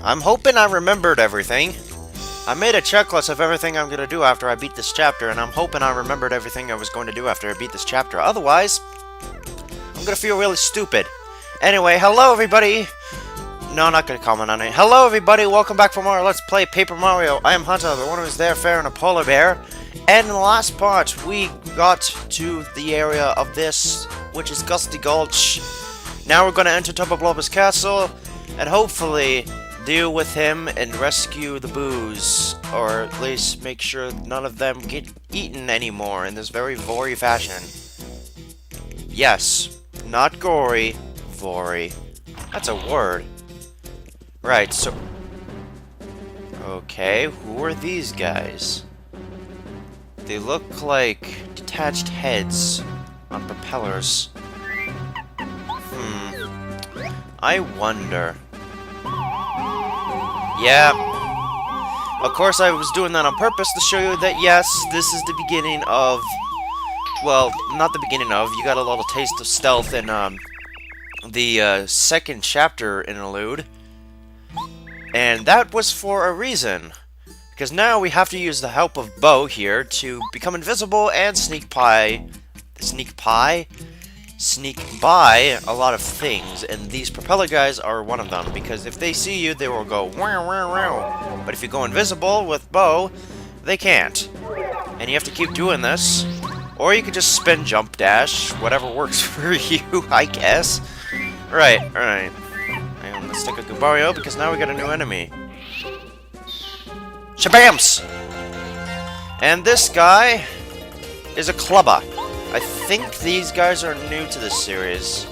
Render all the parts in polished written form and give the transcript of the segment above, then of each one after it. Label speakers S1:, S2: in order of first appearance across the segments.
S1: I'm hoping I remembered everything. I made a checklist of everything I'm gonna do after I beat this chapter, and I'm hoping I remembered everything I was going to do after I beat this chapter. Otherwise, I'm gonna feel really stupid. Anyway, hello everybody! No, I'm not gonna comment on it. Hello everybody, welcome back for more Let's Play Paper Mario. I am Hunter, the one who's there ferrying a polar bear. And in the last part, we got to the area of this, which is Gusty Gulch. Now we're gonna enter Tubba Blubba's castle, and hopefully deal with him and rescue the booze, or at least make sure none of them get eaten anymore in this very vory fashion. Yes, not gory, vory. That's a word. Right, so... Okay, who are these guys? They look like detached heads on propellers. I wonder... Yeah. Of course, I was doing that on purpose to show you that, yes, this is the beginning of... Well, not the beginning of. You got a little taste of stealth in the second chapter interlude. And that was for a reason. Because now we have to use the help of Bo here to become invisible and sneak by a lot of things, and these propeller guys are one of them, because if they see you, they will go wow, wow, wow. But if you go invisible with Bo, they can't. And you have to keep doing this. Or you could just spin, jump, dash, whatever works for you, I guess. Right. And let's take a Gubario, because now we got a new enemy. Shabams! And this guy is a Clubba. I think these guys are new to this series.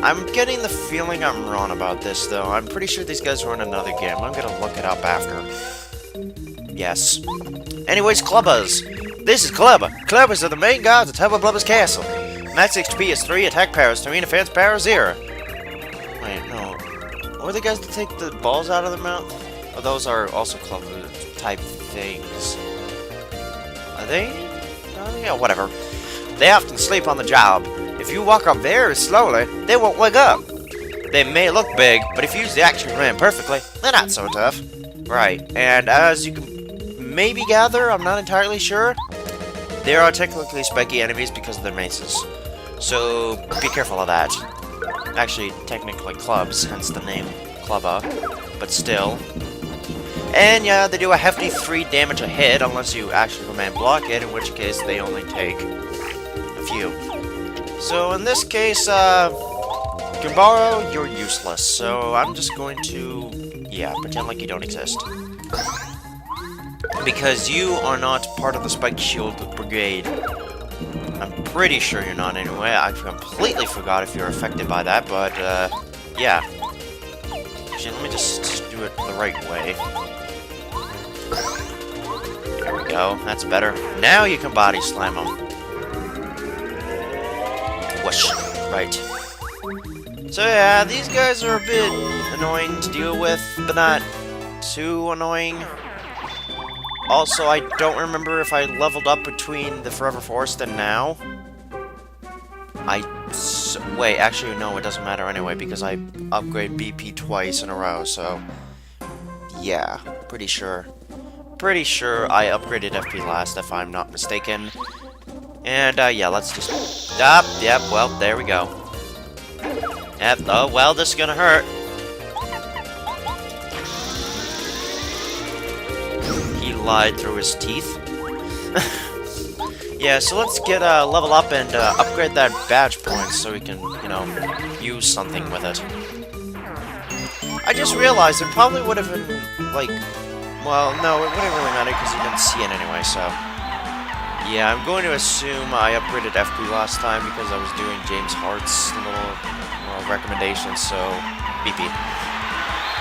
S1: I'm getting the feeling I'm wrong about this, though. I'm pretty sure these guys were in another game. I'm gonna look it up after. Yes. Anyways, Clubbas. This is Clubba. Clubbas are the main gods of Tubba Blubba's castle. Max HP is 3, attack power is 3, and defense power is 0. Wait, no. What are the guys that take the balls out of their mouth? Oh, those are also Clubba type things. Are they? Yeah, whatever. They often sleep on the job. If you walk up very slowly, they won't wake up. They may look big, but if you use the action command perfectly, they're not so tough. Right, and as you can maybe gather, I'm not entirely sure, they are technically spiky enemies because of their maces. So, be careful of that. Actually, technically clubs, hence the name Clubba, but still. And yeah, they do a hefty 3 damage a hit, unless you actually command block it, in which case they only take a few. So in this case, Gumbaro, you're useless, so I'm just going to, yeah, pretend like you don't exist. Because you are not part of the Spike Shield Brigade. I'm pretty sure you're not anyway. I completely forgot if you're affected by that, but, yeah. Actually, let me just do it the right way. There we go, that's better. Now you can body slam them. Whoosh. Right. So yeah, these guys are a bit annoying to deal with, but not too annoying. Also, I don't remember if I leveled up between the Forever Forest and now. Wait, actually, no, it doesn't matter anyway, because I upgrade BP twice in a row, so... Yeah, pretty sure. Pretty sure I upgraded FP last, if I'm not mistaken. And, yeah, let's just... Stop! Yep, well, there we go. Yep, oh, well, this is gonna hurt. He lied through his teeth. Yeah, so let's get level up and upgrade that badge points so we can, you know, use something with it. I just realized it probably would have been, like... Well, no, it wouldn't really matter because you didn't see it anyway, so... Yeah, I'm going to assume I upgraded FP last time because I was doing James Hart's little recommendations, so... BP.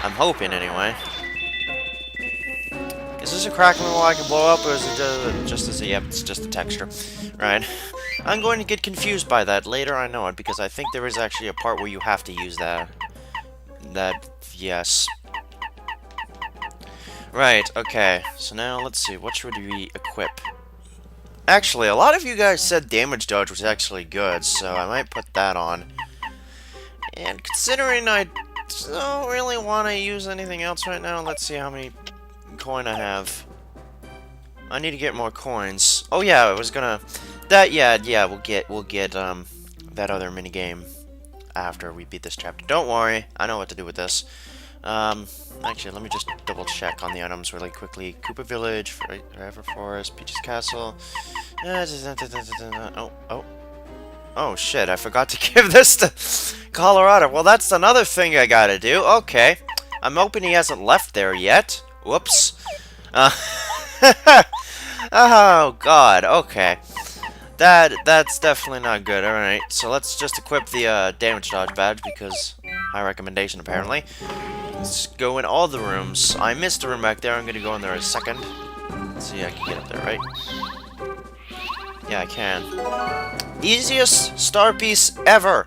S1: I'm hoping, anyway. Is this a crackling wall I can blow up, or is it just as a... Yep, it's just a texture. Right. I'm going to get confused by that. Later I know it, because I think there is actually a part where you have to use that. Yes. Right, okay. So now, let's see, what should we equip? Actually, a lot of you guys said damage dodge was actually good, so I might put that on. And considering I don't really want to use anything else right now. Let's see how many coin I have. I need to get more coins. Oh yeah, I was gonna... Yeah, we'll get, that other minigame after we beat this chapter. Don't worry, I know what to do with this. Actually, let me just double check on the items really quickly. Koopa Village, Forever Forest, Peach's Castle. Oh shit, I forgot to give this to Colorado. Well, that's another thing I gotta do. Okay. I'm hoping he hasn't left there yet. Whoops. Oh god, okay. That's definitely not good. Alright, so let's just equip the damage dodge badge because high recommendation apparently. Let's go in all the rooms. I missed a room back there. I'm gonna go in there in a second. Let's see, I can get up there, right? Yeah, I can. Easiest star piece ever!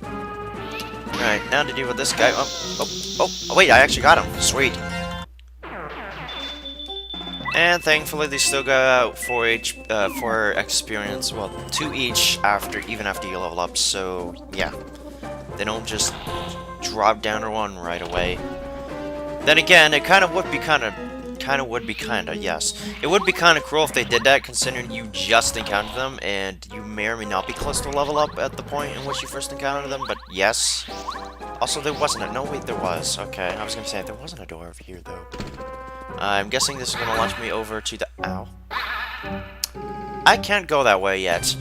S1: Alright, now to deal with this guy. Oh, wait, I actually got him. Sweet. And thankfully they still got 4 experience, well, 2 each even after you level up, so yeah. They don't just drop down to 1 right away. Then again, it would be kinda, yes. It would be kinda cruel if they did that, considering you just encountered them, and you may or may not be close to level up at the point in which you first encountered them, but yes. Also, there wasn't a... No, wait, there was. Okay, I was gonna say, there wasn't a door over here, though. I'm guessing this is gonna launch me over to the... Ow. I can't go that way yet.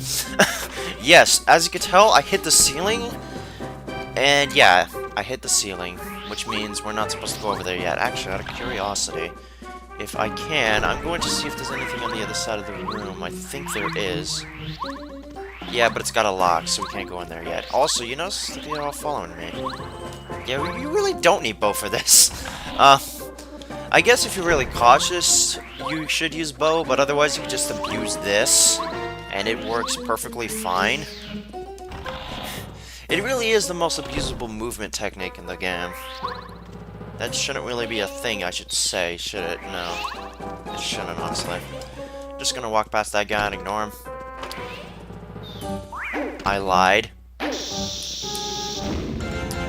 S1: Yes, as you can tell, I hit the ceiling. And yeah, I hit the ceiling, which means we're not supposed to go over there yet. Actually, out of curiosity, if I can, I'm going to see if there's anything on the other side of the room. I think there is. Yeah, but it's got a lock, so we can't go in there yet. Also, you notice that you're all following me. Yeah, you really don't need bow for this. I guess if you're really cautious, you should use bow, but otherwise you can just abuse this, and it works perfectly fine. It really is the most abusable movement technique in the game. That shouldn't really be a thing, I should say, should it? No. It shouldn't, honestly. Just gonna walk past that guy and ignore him. I lied.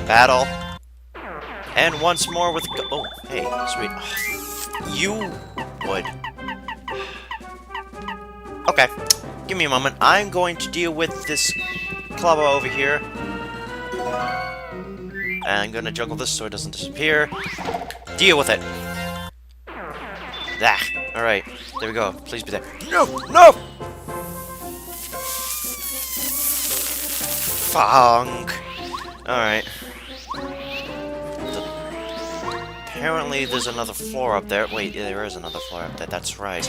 S1: Battle. And once more with... Oh, hey, sweet. Oh, you would. Okay, give me a moment. I'm going to deal with this Clubbas over here. And I'm gonna juggle this so it doesn't disappear. Deal with it. Ah, alright. There we go. Please be there. No! No! Funk. Alright. Apparently there's another floor up there. Wait, yeah, there is another floor up there. That's right.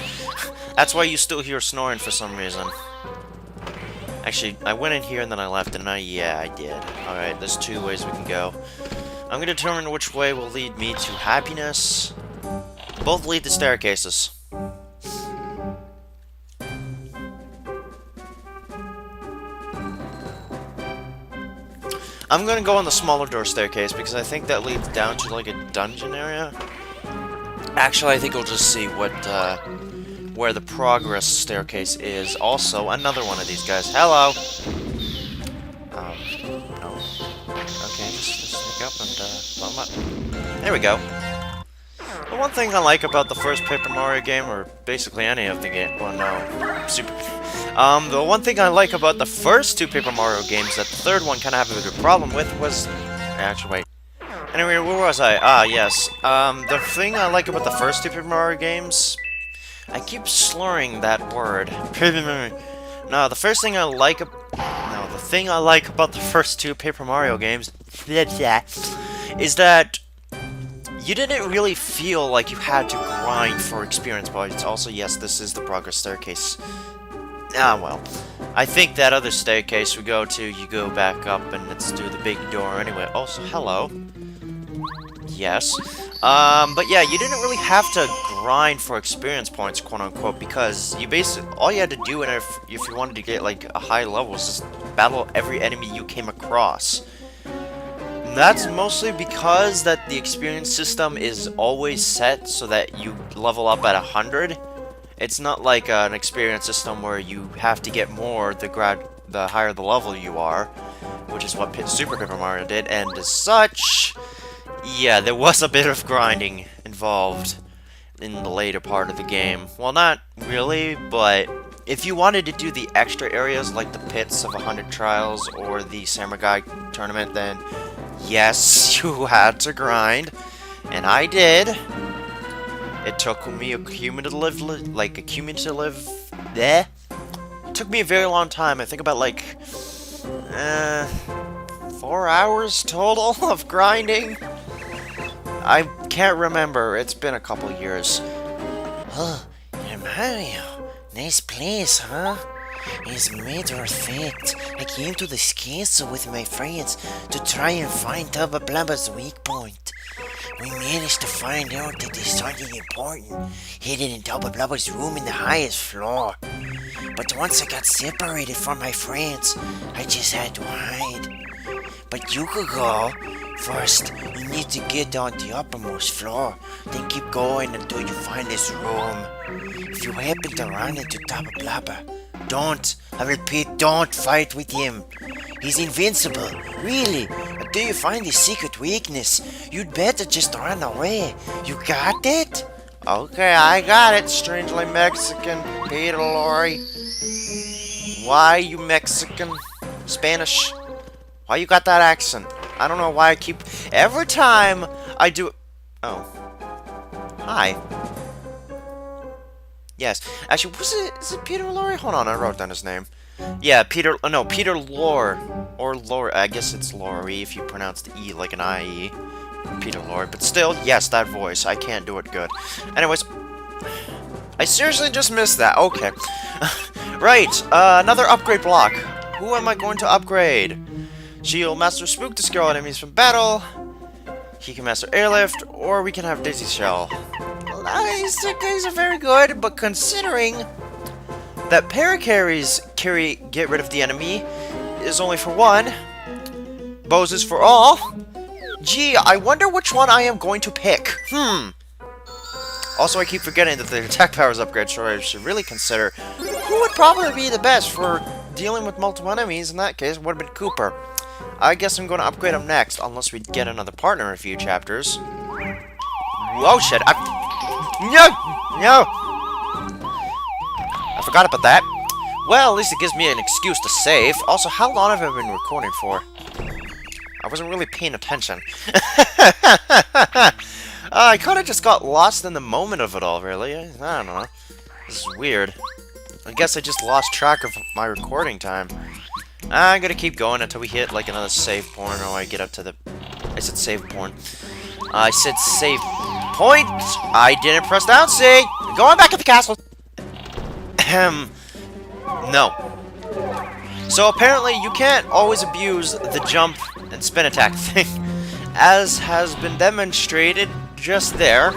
S1: That's why you still hear snoring for some reason. Actually, I went in here and then I left, and yeah, I did. Alright, there's 2 ways we can go. I'm gonna determine which way will lead me to happiness. Both lead to staircases. I'm gonna go on the smaller door staircase because I think that leads down to like a dungeon area. Actually, I think we'll just see what where the progress staircase is. Also, another one of these guys. Hello. No. Okay, just sneak up and blow 'em up. There we go. The one thing I like about the first Paper Mario game, or basically any of the game, well, no, Super. The one thing I like about the first 2 Paper Mario games that the third one kind of have a bit of a problem with was... Actually, wait. Anyway, where was I? Ah, yes. The thing I like about the first 2 Paper Mario games... I keep slurring that word. No, the first thing I like... No, the thing I like about the first 2 Paper Mario games... is that... you didn't really feel like you had to grind for experience points. Also, yes, this is the progress staircase. Ah, well. I think that other staircase we go to, you go back up and let's do the big door anyway. Also, hello. Yes. But yeah, you didn't really have to grind for experience points, quote-unquote, because you basically, all you had to do, and if you wanted to get, like, a high level, was just battle every enemy you came across. That's mostly because that the experience system is always set so that you level up at 100. It's not like an experience system where you have to get more the higher the level you are, which is what Super Paper Mario did, and as such, Yeah, there was a bit of grinding involved in the later part of the game. Well, not really, but if you wanted to do the extra areas like the pits of 100 trials or the Samurai tournament, then yes, you had to grind. And I did. It took me a cumulative, It took me a very long time. I think about like 4 hours total of grinding. I can't remember. It's been a couple years.
S2: Oh, Mario. Nice place, huh? It's matter of fact, I came to this castle with my friends to try and find Tubba Blubba's weak point. We managed to find out that there's something important hidden in Tubba Blubba's room in the highest floor. But once I got separated from my friends, I just had to hide. But you could go. First, you need to get on the uppermost floor, then keep going until you find this room. If you happen to run into Tubba Blubba, I repeat, don't fight with him. He's invincible, really. Until you find his secret weakness, you'd better just run away. You got it?
S1: Okay, I got it, strangely Mexican Peter Lorre. Why you Mexican? Spanish? Why you got that accent? I don't know why I keep... Every time I do... Oh. Hi. Yes. Actually, is it Peter Lorre? Hold on, I wrote down his name. Yeah, Peter Lorre. Or Lorre. I guess it's Lorre if you pronounce the E like an I-E. Peter Lorre. But still, yes, that voice. I can't do it good. Anyways. I seriously just missed that. Okay. Right. Another upgrade block. Who am I going to upgrade? She'll master Spook to scare all enemies from battle. He can master Airlift, or we can have Daisy Shell. These are very good, but considering that Paracarries get rid of the enemy is only for one, Bows is for all. Gee, I wonder which one I am going to pick. Also, I keep forgetting that the attack powers upgrade, so I should really consider who would probably be the best for dealing with multiple enemies. In that case, it would have been Cooper. I guess I'm going to upgrade him next, unless we get another partner in a few chapters. Whoa, shit. No! I forgot about that. Well, at least it gives me an excuse to save. Also, how long have I been recording for? I wasn't really paying attention. I kind of just got lost in the moment of it all, really. I don't know. This is weird. I guess I just lost track of my recording time. I'm gonna keep going until we hit like another save point, or I get up to the... I said save point. I said save point! I didn't press down, see? Going back at the castle! No. So apparently you can't always abuse the jump and spin attack thing, as has been demonstrated just there.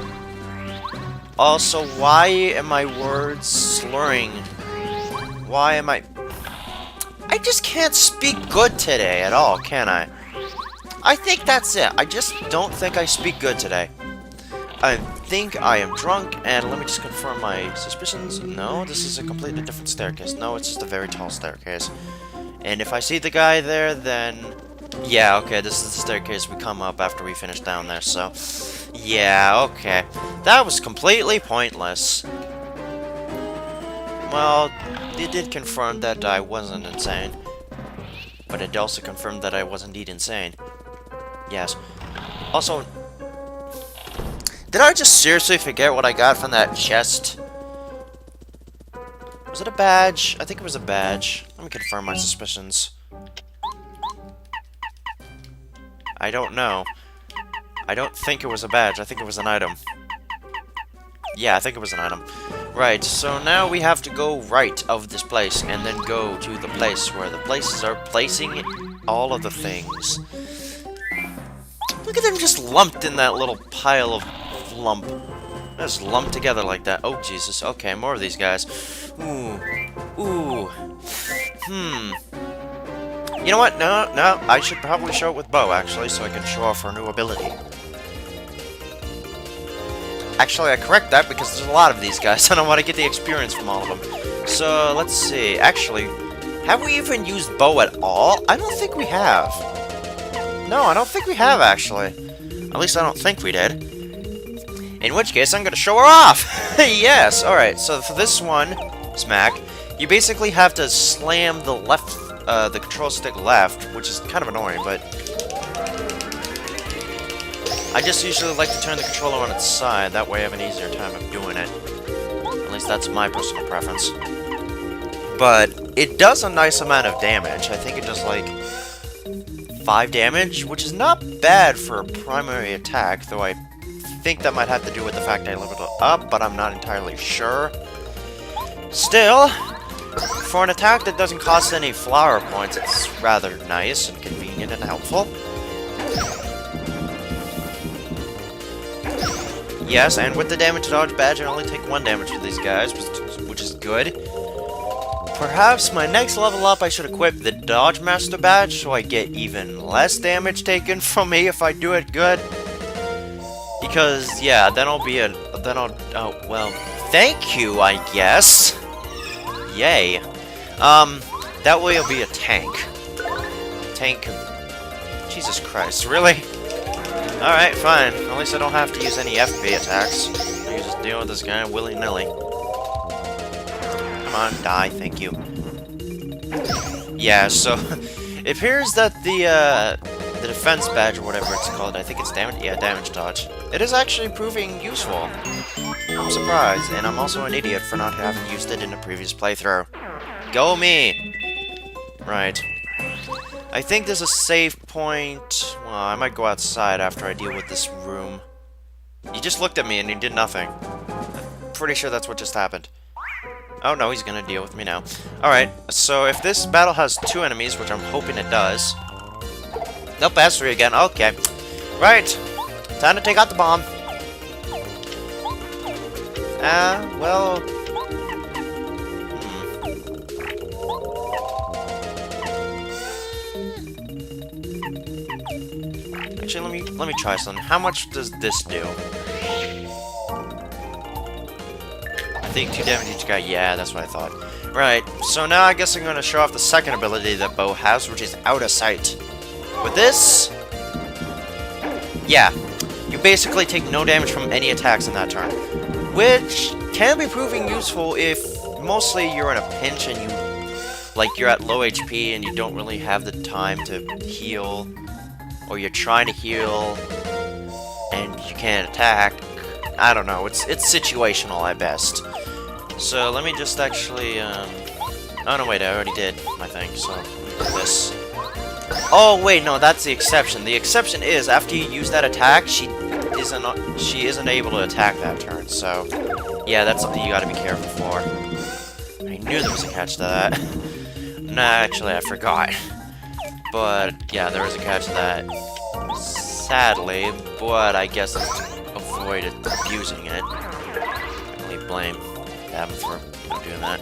S1: Also, why am my words slurring? Why am I just can't speak good today at all, can I? I think that's it. I just don't think I speak good today. I think I am drunk, and let me just confirm my suspicions. No, this is a completely different staircase. No, it's just a very tall staircase. And if I see the guy there, then... yeah, okay, this is the staircase we come up after we finish down there, so... yeah, okay. That was completely pointless. Well, it did confirm that I wasn't insane. But it also confirmed that I was indeed insane. Yes. Also... did I just seriously forget what I got from that chest? Was it a badge? I think it was a badge. Let me confirm my suspicions. I don't know. I don't think it was a badge. I think it was an item. Yeah, I think it was an item. Right, so now we have to go right of this place and then go to the place where the places are placing all of the things. Look at them just lumped in that little pile of lump. Just lumped together like that. Oh, Jesus. Okay, more of these guys. Ooh. Ooh. You know what? No, I should probably show it with Bo, actually, so I can show off her new ability. Actually, I correct that because there's a lot of these guys. I don't want to get the experience from all of them. So, let's see. Actually, have we even used Bo at all? I don't think we have. No, I don't think we have, actually. At least I don't think we did. In which case, I'm gonna show her off! Yes! Alright, so for this one, Smack, you basically have to slam the left, the control stick left, which is kind of annoying, but... I just usually like to turn the controller on its side, that way I have an easier time of doing it. At least that's my personal preference. But it does a nice amount of damage. I think it does like 5 damage, which is not bad for a primary attack, though I think that might have to do with the fact I leveled it up, but I'm not entirely sure. Still, for an attack that doesn't cost any flower points, it's rather nice and convenient and helpful. Yes, and with the damage dodge badge, I only take 1 damage for these guys, which is good. Perhaps my next level up, I should equip the Dodge Master badge so I get even less damage taken from me if I do it good. Because, yeah, then I'll be oh, well, thank you, I guess. Yay. That way I'll be a tank. Jesus Christ, really? Alright, fine. At least I don't have to use any FP attacks. I can just deal with this guy willy-nilly. Come on, die, thank you. Yeah, so it appears that the defense badge or whatever it's called, I think it's damage dodge. It is actually proving useful. I'm surprised, and I'm also an idiot for not having used it in a previous playthrough. Go me! Right. I think there's a save point. Well, I might go outside after I deal with this room. You just looked at me and you did nothing. I'm pretty sure that's what just happened. Oh no, he's gonna deal with me now. Alright, so if this battle has 2 enemies, which I'm hoping it does... Nope, that's 3 again, okay. Right, time to take out the bomb. Well... Actually, let me try something. How much does this do? I think 2 damage each guy. Yeah, that's what I thought. Right, so now I guess I'm going to show off the second ability that Bo has, which is Out of Sight. With this... Yeah, you basically take no damage from any attacks in that turn. Which can be proving useful if mostly you're in a pinch and you're at low HP and you don't really have the time to heal. Or you're trying to heal and you can't attack. I don't know, it's situational at best. So let me just actually, oh no wait, I already did my thing, so let me do this. Oh wait, no, that's the exception. The exception is, after you use that attack, she isn't able to attack that turn, so... Yeah, that's something you gotta be careful for. I knew there was a catch to that. Nah, actually, I forgot. But, yeah, there is a catch to that. Sadly, but I guess I've avoided abusing it. I can only blame them for doing that.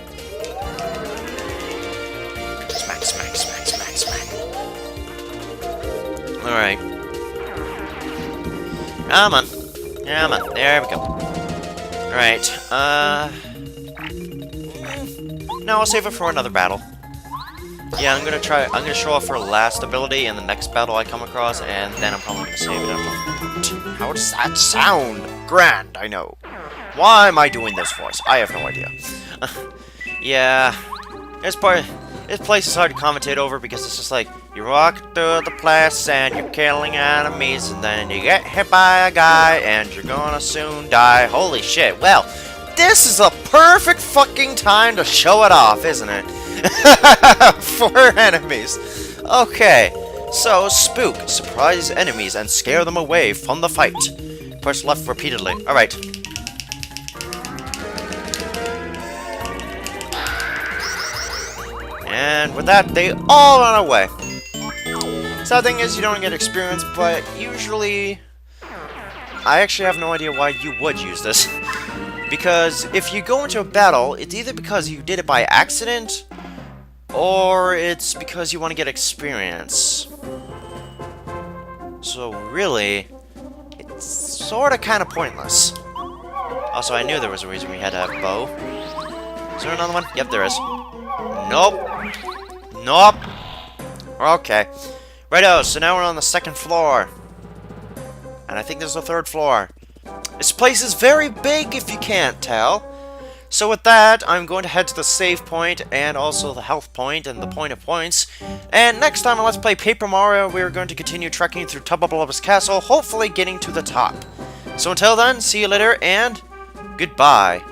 S1: Smack, smack, smack, smack, smack. Alright. Come on. Come on. There we go. Alright, no, I'll save it for another battle. Yeah, I'm gonna show off her last ability in the next battle I come across, and then I'm probably gonna save it up. How does that sound? Grand, I know. Why am I doing this voice? I have no idea. Yeah, this place is hard to commentate over because it's just like, you walk through the place and you're killing enemies, and then you get hit by a guy and you're gonna soon die. Holy shit, well, this is a perfect fucking time to show it off, isn't it? For enemies. Okay, so spook, surprise enemies, and scare them away from the fight. Press left repeatedly. Alright. And with that, they all run away. Sad thing is, you don't get experience, but usually... I actually have no idea why you would use this. Because if you go into a battle, it's either because you did it by accident, or it's because you want to get experience. So really, it's sort of kind of pointless. Also, I knew there was a reason we had to have bow. Is there another one? Yep, there is. Nope. Nope. Okay. Righto, so now we're on the second floor. And I think there's a third floor. This place is very big, if you can't tell. So with that, I'm going to head to the save point, and also the health point, and the point of points. And next time on Let's Play Paper Mario, we're going to continue trekking through Tubba Blubba's castle, hopefully getting to the top. So until then, see you later, and goodbye.